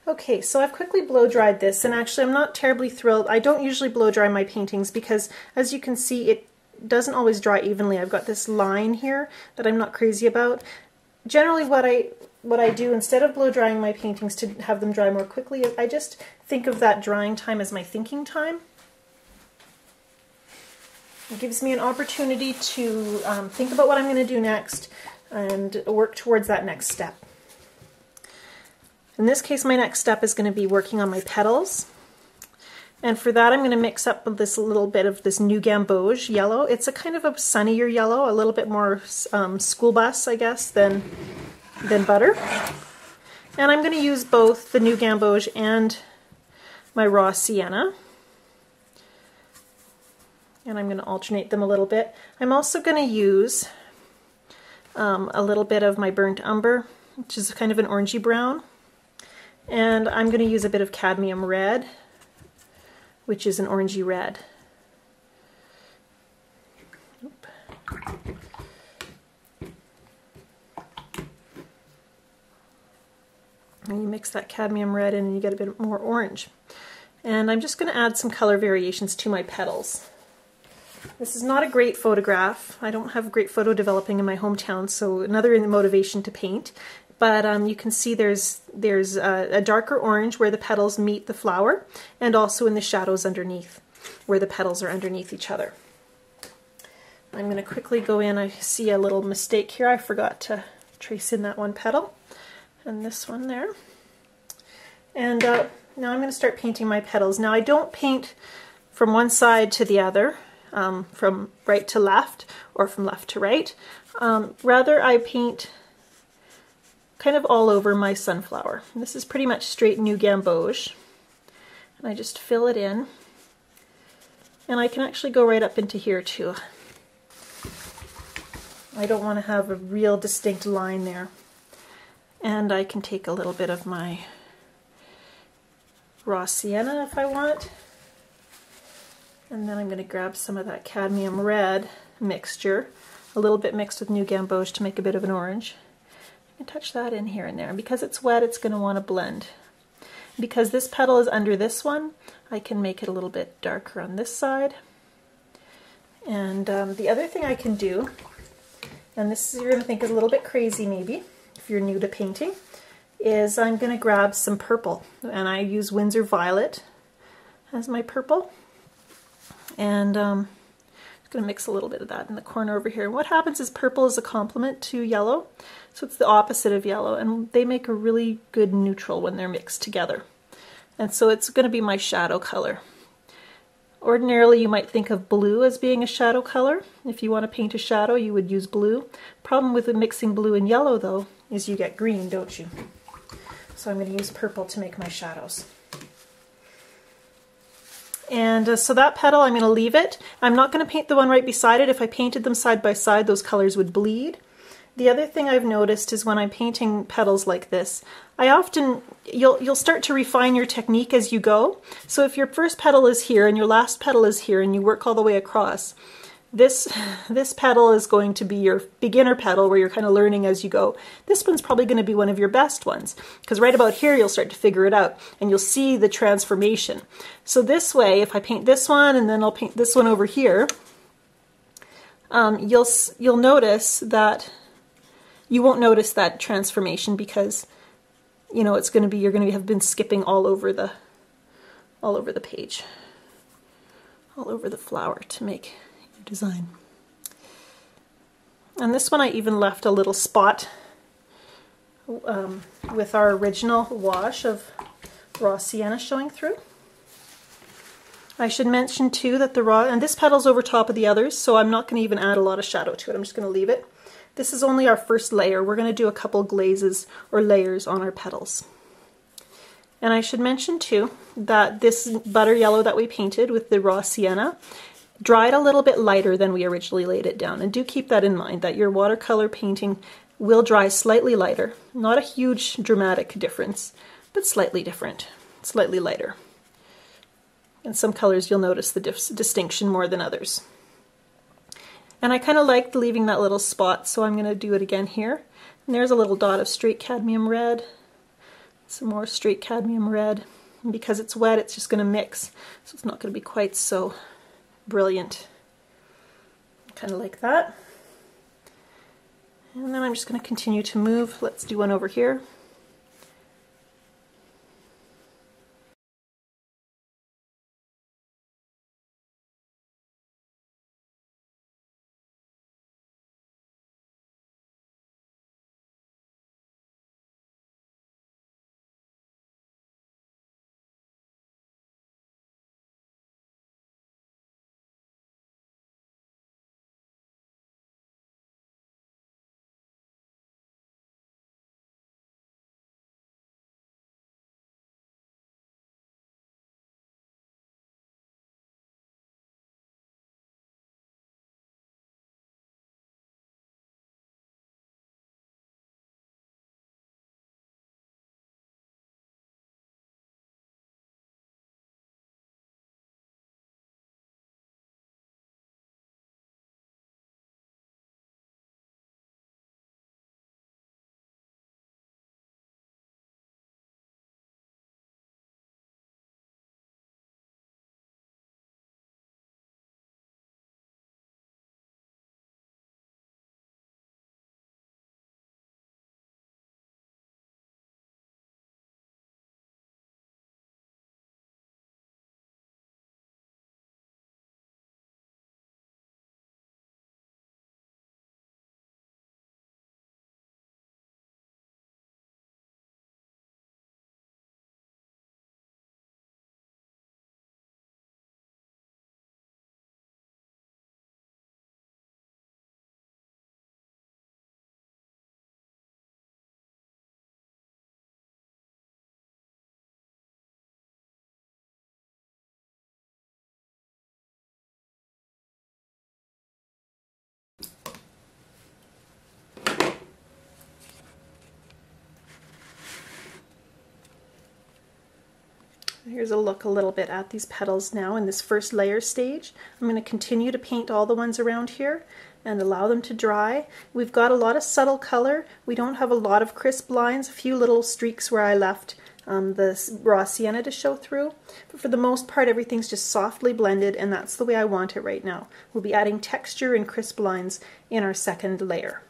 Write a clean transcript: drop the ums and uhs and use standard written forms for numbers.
Okay, so I've quickly blow dried this, and actually I'm not terribly thrilled. I don't usually blow dry my paintings because, as you can see, it doesn't always dry evenly. I've got this line here that I'm not crazy about. Generally what I do, instead of blow drying my paintings to have them dry more quickly, I just think of that drying time as my thinking time. It gives me an opportunity to think about what I'm going to do next and work towards that next step. In this case, my next step is going to be working on my petals. And for that, I'm going to mix up this little bit of this New Gamboge yellow. It's a kind of a sunnier yellow, a little bit more school bus, I guess, than butter. And I'm going to use both the New Gamboge and my raw sienna. And I'm going to alternate them a little bit. I'm also going to use a little bit of my burnt umber, which is kind of an orangey brown. And I'm going to use a bit of cadmium red, which is an orangey red. Oop. And you mix that cadmium red in and you get a bit more orange. And I'm just going to add some color variations to my petals. This is not a great photograph. I don't have great photo developing in my hometown, so another motivation to paint. But you can see there's a darker orange where the petals meet the flower, and also in the shadows underneath, where the petals are underneath each other. I'm going to quickly go in. I see a little mistake here. I forgot to trace in that one petal, and this one there. And now I'm going to start painting my petals. Now I don't paint from one side to the other, from right to left, or from left to right. Rather, I paint kind of all over my sunflower. And this is pretty much straight New Gamboge. And I just fill it in. And I can actually go right up into here too. I don't want to have a real distinct line there. And I can take a little bit of my raw sienna if I want. And then I'm going to grab some of that cadmium red mixture, a little bit mixed with New Gamboge to make a bit of an orange. And touch that in here and there. And because it's wet, it's going to want to blend. Because this petal is under this one, I can make it a little bit darker on this side. And the other thing I can do, and this you're going to think is a little bit crazy maybe, if you're new to painting, is I'm going to grab some purple. And I use Winsor Violet as my purple. And I'm going to mix a little bit of that in the corner over here. And what happens is purple is a complement to yellow, so it's the opposite of yellow, and they make a really good neutral when they're mixed together. And so it's going to be my shadow color. Ordinarily you might think of blue as being a shadow color. If you want to paint a shadow, you would use blue. Problem with mixing blue and yellow though is you get green, don't you? So I'm going to use purple to make my shadows. And so that petal, I'm going to leave it. I'm not going to paint the one right beside it. If I painted them side by side, those colors would bleed. The other thing I've noticed is when I'm painting petals like this, you'll start to refine your technique as you go. So if your first petal is here and your last petal is here and you work all the way across, this petal is going to be your beginner petal where you're kind of learning as you go. This one's probably going to be one of your best ones because right about here you'll start to figure it out and you'll see the transformation. So this way, if I paint this one and then I'll paint this one over here, you'll notice that you won't notice that transformation because you know you're going to have been skipping all over the page, all over the flower to make your design. And this one I even left a little spot with our original wash of raw sienna showing through. I should mention too that and this petal's over top of the others, so I'm not going to even add a lot of shadow to it. I'm just going to leave it. This is only our first layer. We're going to do a couple glazes or layers on our petals. And I should mention too that this butter yellow that we painted with the raw sienna dried a little bit lighter than we originally laid it down. And do keep that in mind, that your watercolor painting will dry slightly lighter. Not a huge dramatic difference, but slightly different, slightly lighter. And some colors you'll notice the distinction more than others. And I kind of liked leaving that little spot, so I'm going to do it again here. And there's a little dot of straight cadmium red. some more straight cadmium red. And because it's wet, it's just going to mix, so it's not going to be quite so brilliant. Kind of like that. And then I'm just going to continue to move. Let's do one over here. Here's a look a little bit at these petals now in this first layer stage. I'm going to continue to paint all the ones around here and allow them to dry. We've got a lot of subtle color. We don't have a lot of crisp lines, a few little streaks where I left the raw sienna to show through. But for the most part, everything's just softly blended, and that's the way I want it right now. We'll be adding texture and crisp lines in our second layer.